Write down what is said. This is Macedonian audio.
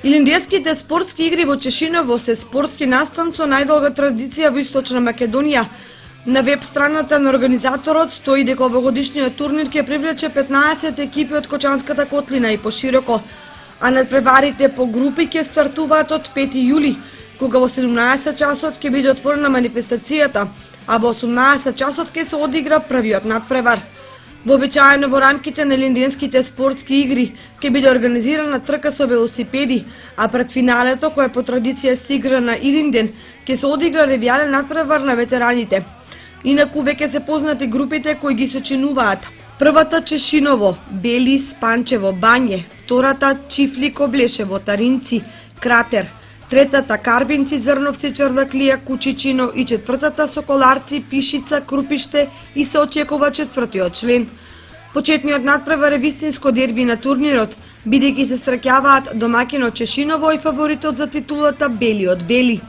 Илиндијските спортски игри во Чешиново се спортски настан со најдолга традиција во Источна Македонија. На веб страната на организаторот стои дека овогодишниот турнир ќе привлече 15 екипи од Кочанската котлина и пошироко, а надпреварите по групи ќе стартуваат од 5 јули, кога во 17 часот ќе биде отворена манифестацијата, а во 18 часот ќе се одигра првиот надпревар. Вообичаено во рамките на Илинденските спортски игри ќе биде организирана трка со велосипеди, а пред финалето, кој по традиција се игра на Илинден, ќе се одигра ревијален надпревар на ветераните. Инаку веќе се познати групите кои ги сочинуваат. Првата Чешиново, Белис, Панчево, Бање, втората Чифлик, Облешево, Таринци, Кратер, третата Карбинци, Зрновци, Чардаклија, Кучичино и четвртата Соколарци, Пишица, Крупиште и се очекува четвртиот член. Почетниот надпревар е вистинско дерби на турнирот, бидејќи се среќаваат домаќинот Чешиново и фаворитот за титулата Белиот Бели.